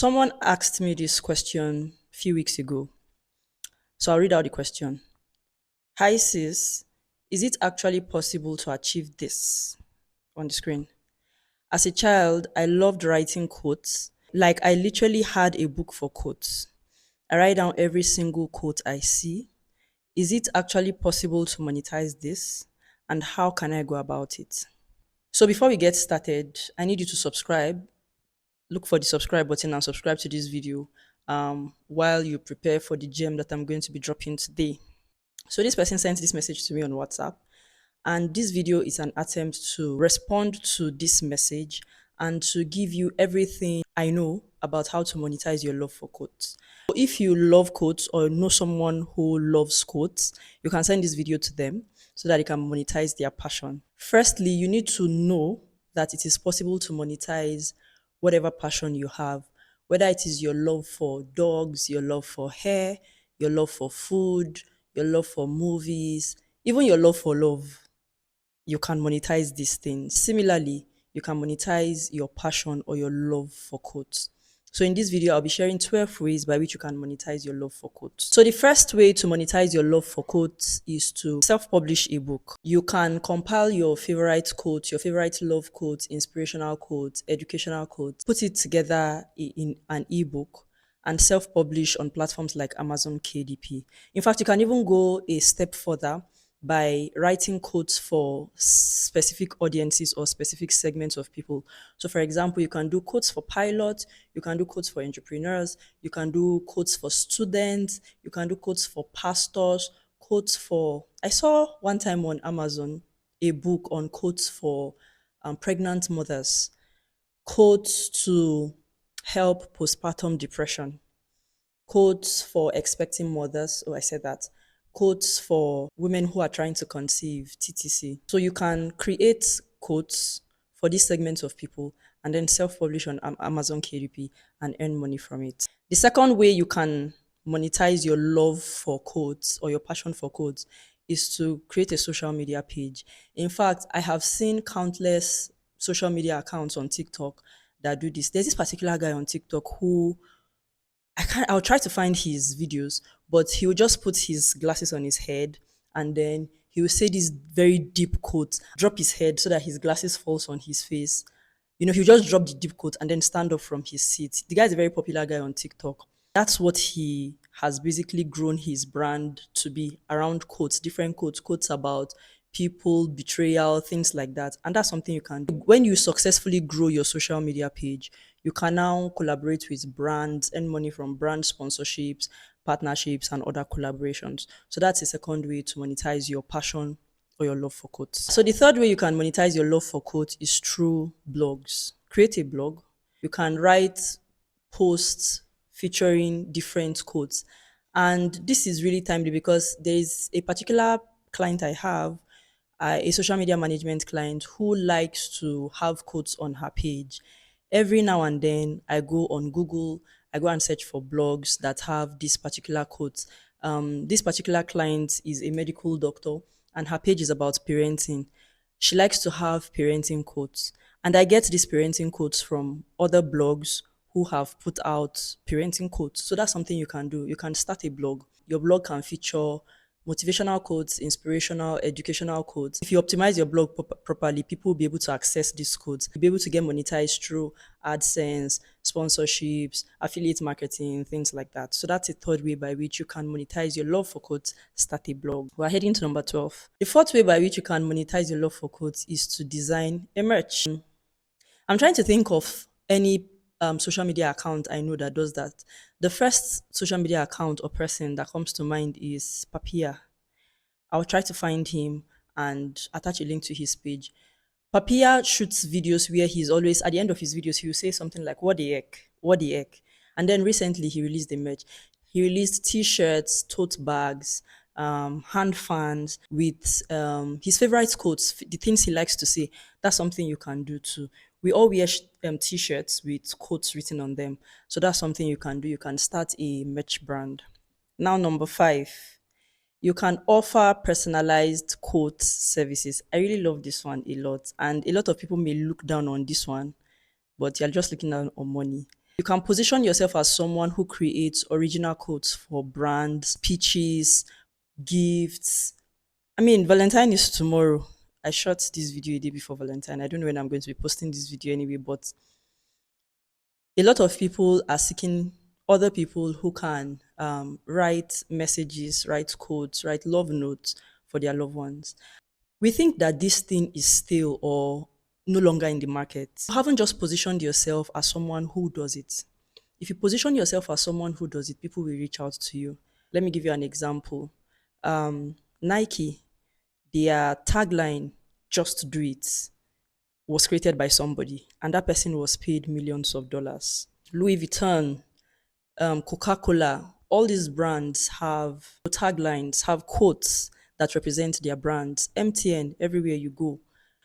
Someone asked me this question a few weeks ago. So I'll read out the question. Hi sis, is it actually possible to achieve this on the screen? As a child, I loved writing quotes. Like I literally had a book for quotes. I write down every single quote I see. Is it actually possible to monetize this? And how can I go about it? So before we get started, I need you to subscribe. Look for the subscribe button and subscribe to this video while you prepare for the gem that I'm going to be dropping today. So this person sent this message to me on WhatsApp, and this video is an attempt to respond to this message and to give you everything I know about how to monetize your love for quotes. So if you love quotes or know someone who loves quotes, you can send this video to them so that they can monetize their passion. Firstly, you need to know that it is possible to monetize whatever passion you have, whether it is your love for dogs, your love for hair, your love for food, your love for movies, even your love for love. You can monetize these things. Similarly, you can monetize your passion or your love for quotes. So in this video, I'll be sharing 12 ways by which you can monetize your love for quotes. So the first way to monetize your love for quotes is to self-publish a book. You can compile your favorite quotes, your favorite love quotes, inspirational quotes, educational quotes, put it together in an ebook and self-publish on platforms like Amazon KDP. In fact, you can even go a step further by writing quotes for specific audiences or specific segments of people. So, for example, you can do quotes for pilots, you can do quotes for entrepreneurs, you can do quotes for students, you can do quotes for pastors, quotes for. I saw one time on Amazon a book on quotes for pregnant mothers, quotes to help postpartum depression, quotes for expecting mothers. Oh, I said that. Quotes for women who are trying to conceive, TTC. So you can create quotes for these segments of people and then self-publish on Amazon KDP and earn money from it. The second way you can monetize your love for quotes or your passion for quotes is to create a social media page. In fact, I have seen countless social media accounts on TikTok that do this. There's this particular guy on TikTok who I'll try to find his videos, but he will just put his glasses on his head and then he will say this very deep quote, drop his head so that his glasses falls on his face. He'll just drop the deep quote and then stand up from his seat. The guy is a very popular guy on TikTok. That's what he has basically grown his brand to be around quotes, different quotes, quotes about people, betrayal, things like that. And that's something you can do. When you successfully grow your social media page, you can now collaborate with brands, earn money from brand sponsorships, partnerships, and other collaborations. So that's a second way to monetize your passion or your love for quotes. So the third way you can monetize your love for quotes is through blogs. Create a blog. You can write posts featuring different quotes. And this is really timely because there is a particular client I have, a social media management client who likes to have quotes on her page. Every now and then, I go on Google, I go and search for blogs that have this particular quotes. This particular client is a medical doctor, and her page is about parenting. She likes to have parenting quotes, and I get these parenting quotes from other blogs who have put out parenting quotes. So that's something you can do. You can start a blog. Your blog can feature motivational quotes, inspirational, educational quotes. If you optimize your blog properly, people will be able to access these quotes. You'll be able to get monetized through AdSense, sponsorships, affiliate marketing, things like that. So that's a third way by which you can monetize your love for quotes, start a blog. We're heading to number 12. The fourth way by which you can monetize your love for quotes is to design a merch. I'm trying to think of any social media account I know that does that. The first social media account or person that comes to mind is Papia. I'll try to find him and attach a link to his page. Papia shoots videos where he's always, at the end of his videos, he will say something like, "What the heck? What the heck?" And then recently he released the merch. He released t shirts, tote bags, hand fans with his favorite quotes, the things he likes to say. That's something you can do too. We all wear t shirts with quotes written on them. So that's something you can do. You can start a merch brand. Now, number 5, you can offer personalized quote services. I really love this one a lot. And a lot of people may look down on this one, but you're just looking down on money. You can position yourself as someone who creates original codes for brands, pitches, gifts. I mean, Valentine is tomorrow. I shot this video a day before Valentine. I don't know when I'm going to be posting this video anyway, but a lot of people are seeking other people who can write messages, write codes, write love notes for their loved ones. We think that this thing is stale or no longer in the market. You haven't just positioned yourself as someone who does it. If you position yourself as someone who does it, people will reach out to you. Let me give you an example. Nike, their tagline, just do it, was created by somebody, and that person was paid millions of dollars. Louis Vuitton, Coca Cola, all these brands have taglines, have quotes that represent their brands. MTN, everywhere you go.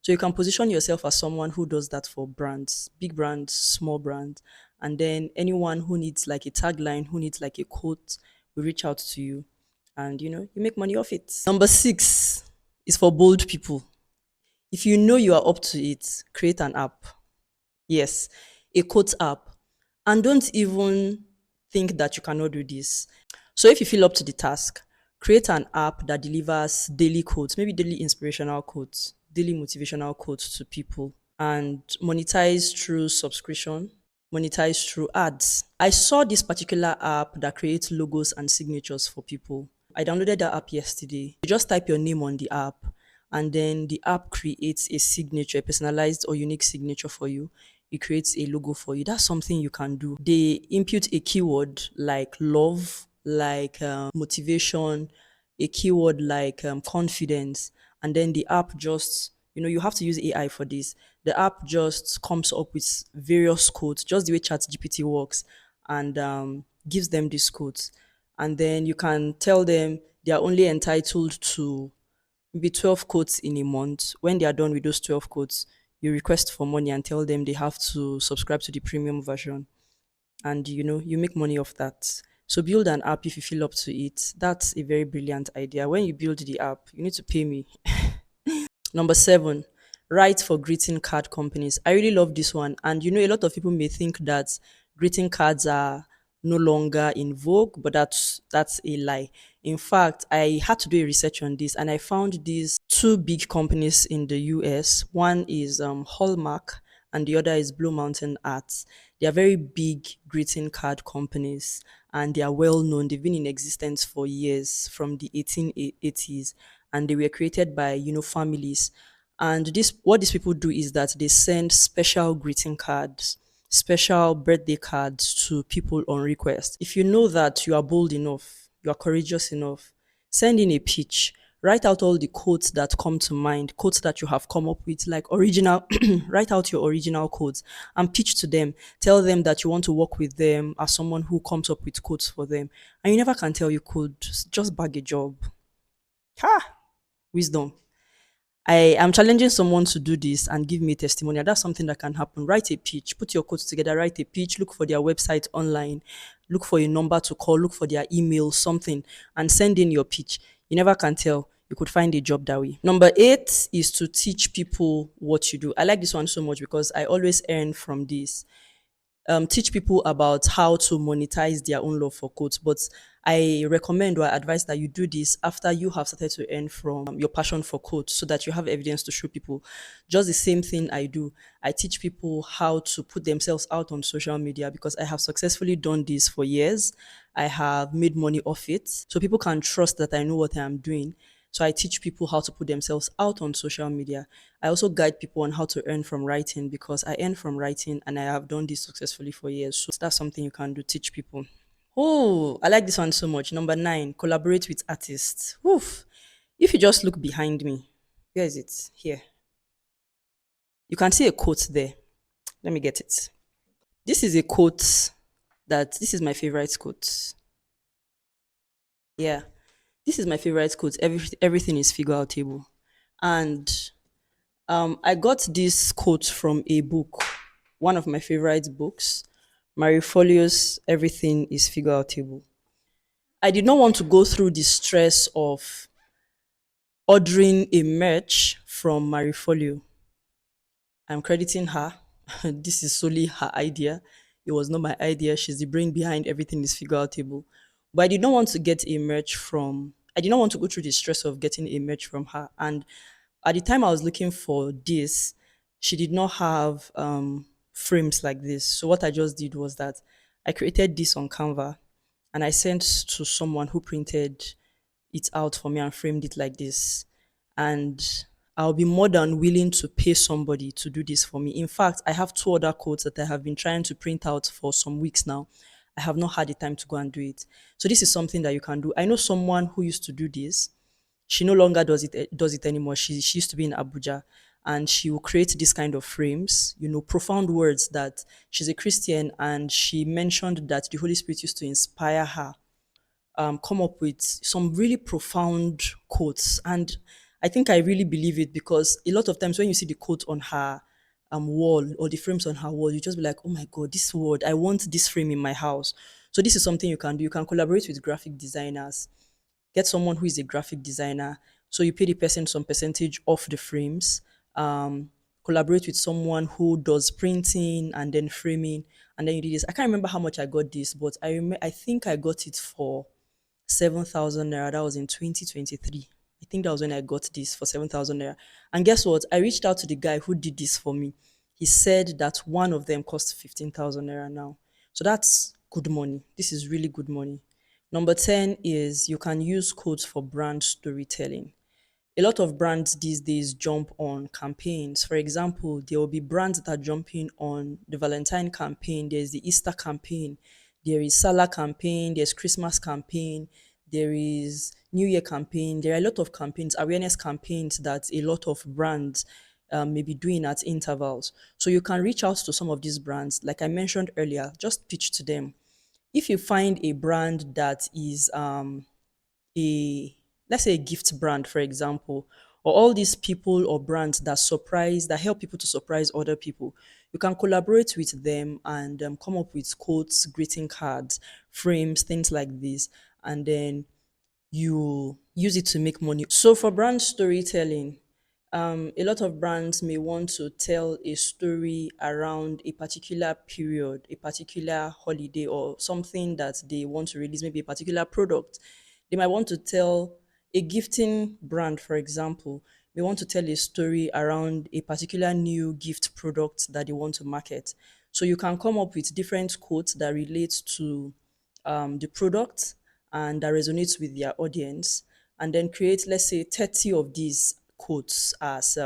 So you can position yourself as someone who does that for brands, big brands, small brands. And then anyone who needs like a tagline, who needs like a quote, will reach out to you. And you make money off it. Number 6 is for bold people. If you know you are up to it, create an app. Yes, a quote app. And don't even think that you cannot do this. So if you feel up to the task, create an app that delivers daily quotes, maybe daily inspirational quotes, daily motivational quotes to people, and monetize through subscription, monetize through ads. I saw this particular app that creates logos and signatures for people. I downloaded that app yesterday. You just type your name on the app, and then the app creates a signature, a personalized or unique signature for you. It creates a logo for you. That's something you can do. They impute a keyword like love, like motivation, a keyword like confidence, and then the app just, you have to use AI for this. The app just comes up with various codes, just the way ChatGPT works, and gives them these codes. And then you can tell them they are only entitled to maybe 12 quotes in a month. When they are done with those 12 quotes, you request for money and tell them they have to subscribe to the premium version. And you make money off that. So build an app if you feel up to it. That's a very brilliant idea. When you build the app, you need to pay me. Number 7, write for greeting card companies. I really love this one. And a lot of people may think that greeting cards are no longer in vogue, but that's a lie. In fact, I had to do a research on this and I found these two big companies in the US. One is Hallmark and the other is Blue Mountain Arts. They are very big greeting card companies and they are well known. They've been in existence for years from the 1880s and they were created by, families. And this what these people do is that they send special greeting cards, special birthday cards to people on request. If you know that you are bold enough, you are courageous enough, send in a pitch. Write out all the quotes that come to mind, quotes that you have come up with, like original, write out your original quotes and pitch to them. Tell them that you want to work with them as someone who comes up with quotes for them. And you never can tell you could just bag a job. Ha! Wisdom. I am challenging someone to do this and give me a testimonial. That's something that can happen. Write a pitch, put your quotes together, write a pitch, look for their website online, look for a number to call, look for their email, something, and send in your pitch. You never can tell. You could find a job that way. Number 8 is to teach people what you do. I like this one so much because I always earn from this. Teach people about how to monetize their own love for quotes. But I recommend or advise that you do this after you have started to earn from your passion for quotes so that you have evidence to show people. Just the same thing I do. I teach people how to put themselves out on social media because I have successfully done this for years. I have made money off it. So people can trust that I know what I am doing. So I teach people how to put themselves out on social media. I also guide people on how to earn from writing because I earn from writing and I have done this successfully for years. So that's something you can do, teach people. Oh, I like this one so much. Number 9, collaborate with artists. Woof. If you just look behind me, where is it? Here. You can see a quote there. Let me get it. This is a quote this is my favorite quote. Yeah. This is my favorite quote. Everything is figure outable. And I got this quote from a book, one of my favorite books, Marie Folio's Everything is Figure Outable. I did not want to go through the stress of ordering a merch from Marie Folio. I'm crediting her. This is solely her idea. It was not my idea. She's the brain behind everything is figure outable. But I did not want to get a merch from, I did not want to go through the stress of getting a merch from her. And at the time I was looking for this, she did not have frames like this. So what I just did was that I created this on Canva and I sent to someone who printed it out for me and framed it like this. And I'll be more than willing to pay somebody to do this for me. In fact, I have two other codes that I have been trying to print out for some weeks now. I have not had the time to go and do it. So this is something that you can do. I know someone who used to do this. She no longer does it anymore. She used to be in Abuja and she will create this kind of frames, profound words that she's a Christian and she mentioned that the Holy Spirit used to inspire her come up with some really profound quotes. And I think I really believe it because a lot of times when you see the quote on her wall or the frames on her wall, you just be like, oh my God, this word, I want this frame in my house. So this is something you can do. You can collaborate with graphic designers, get someone who is a graphic designer. So you pay the person some percentage off the frames. Collaborate with someone who does printing and then framing, and then you do this. I can't remember how much I got this, but I think I got it for 7,000 naira. That was in 2023. I think that was when I got this for 7,000 naira. And guess what? I reached out to the guy who did this for me. He said that one of them cost 15,000 naira now. So that's good money. This is really good money. Number 10 is you can use codes for brand storytelling. A lot of brands these days jump on campaigns. For example, there will be brands that are jumping on the Valentine campaign, there's the Easter campaign, there is Salah campaign, there's Christmas campaign, there is New Year campaign. There are a lot of campaigns, awareness campaigns that a lot of brands may be doing at intervals. So you can reach out to some of these brands. Like I mentioned earlier, just pitch to them. If you find a brand that is a let's say a gift brand, for example, or all these people or brands that help people to surprise other people, you can collaborate with them and come up with quotes, greeting cards, frames, things like this, and then you use it to make money. So for brand storytelling, a lot of brands may want to tell a story around a particular period, a particular holiday, or something that they want to release, maybe a particular product. They might want to tell a gifting brand, for example, may want to tell a story around a particular new gift product that they want to market. So you can come up with different quotes that relate to the product and that resonates with their audience, and then create, let's say, 30 of these quotes as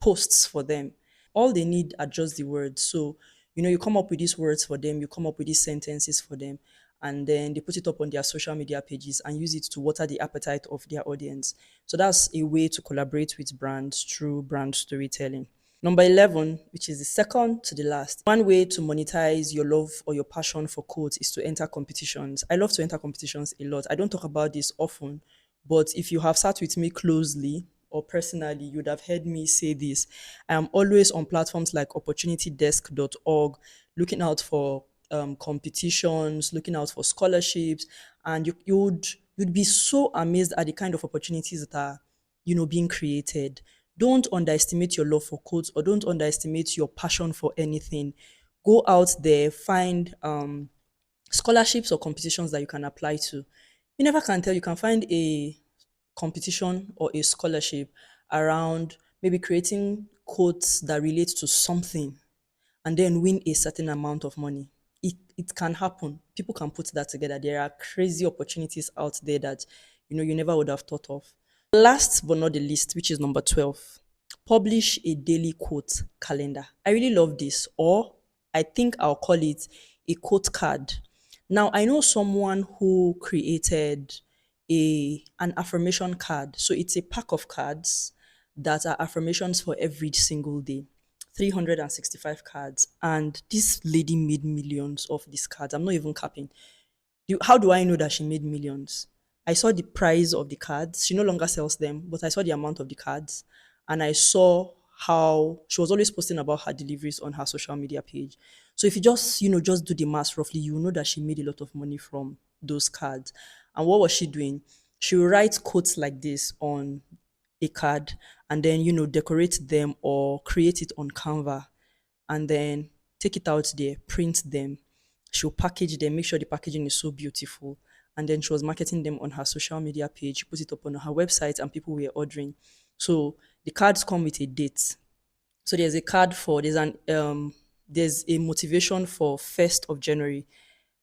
posts for them. All they need are just the words. So, you come up with these words for them, you come up with these sentences for them, and then they put it up on their social media pages and use it to water the appetite of their audience. So that's a way to collaborate with brands through brand storytelling. Number 11, which is the second to the last. One way to monetize your love or your passion for codes is to enter competitions. I love to enter competitions a lot. I don't talk about this often, but if you have sat with me closely or personally, you'd have heard me say this. I am always on platforms like opportunitydesk.org, looking out for competitions, looking out for scholarships, and you'd be so amazed at the kind of opportunities that are being created. Don't underestimate your love for codes or don't underestimate your passion for anything. Go out there, find scholarships or competitions that you can apply to. You never can tell. You can find a competition or a scholarship around maybe creating codes that relate to something and then win a certain amount of money. It can happen. People can put that together. There are crazy opportunities out there that you never would have thought of. Last but not the least, which is number 12, publish a daily quote calendar. I really love this, or I think I'll call it a quote card. Now, I know someone who created an affirmation card. So it's a pack of cards that are affirmations for every single day. 365 cards. And this lady made millions of these cards. I'm not even capping. How do I know that she made millions? I saw the price of the cards. She no longer sells them, but I saw the amount of the cards and I saw how she was always posting about her deliveries on her social media page. So if you just do the math roughly, you know that she made a lot of money from those cards. And what was she doing? She would write quotes like this on a card and then decorate them or create it on Canva and then take it out there, print them. She'll package them, make sure the packaging is so beautiful. And then she was marketing them on her social media page. She put it up on her website, and people were ordering. So the cards come with a date. So there's a card for there's a motivation for 1st of January.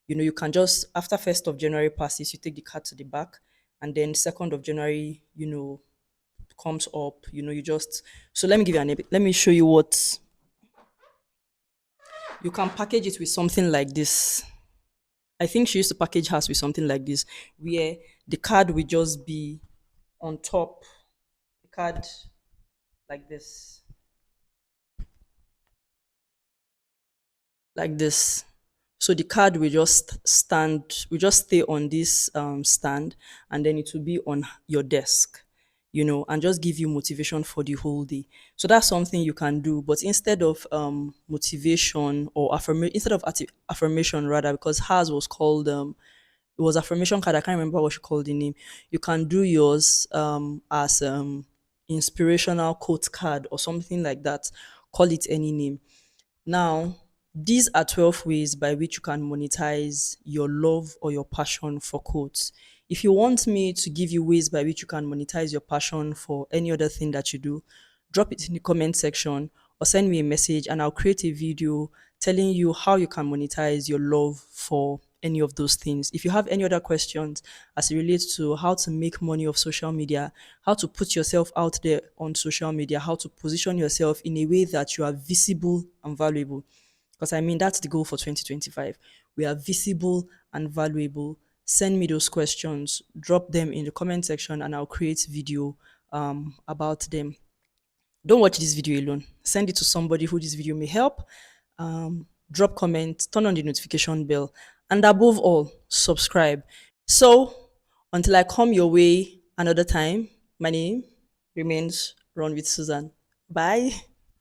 You can just after 1st of January passes, you take the card to the back, and then 2nd of January, comes up. You just so let me give you let me show you what you can package it with something like this. I think she used to package hers with something like this, where the card will just be on top, the card like this, like this. So the card will just will just stay on this stand, and then it will be on your desk, and just give you motivation for the whole day. So that's something you can do. But instead of motivation or instead of affirmation rather, because hers was called it was affirmation card. I can't remember what she called the name. You can do yours as inspirational quote card or something like that. Call it any name. Now, these are 12 ways by which you can monetize your love or your passion for quotes. If you want me to give you ways by which you can monetize your passion for any other thing that you do, drop it in the comment section or send me a message, and I'll create a video telling you how you can monetize your love for any of those things. If you have any other questions as it relates to how to make money off social media, how to put yourself out there on social media, how to position yourself in a way that you are visible and valuable, because I mean, that's the goal for 2025. We are visible and valuable. Send me those questions, drop them in the comment section, and I'll create video about them. Don't watch this video alone. Send it to somebody who this video may help. Drop comment, turn on the notification bell, and above all, subscribe. So, until I come your way another time, my name remains Run with Susan. Bye.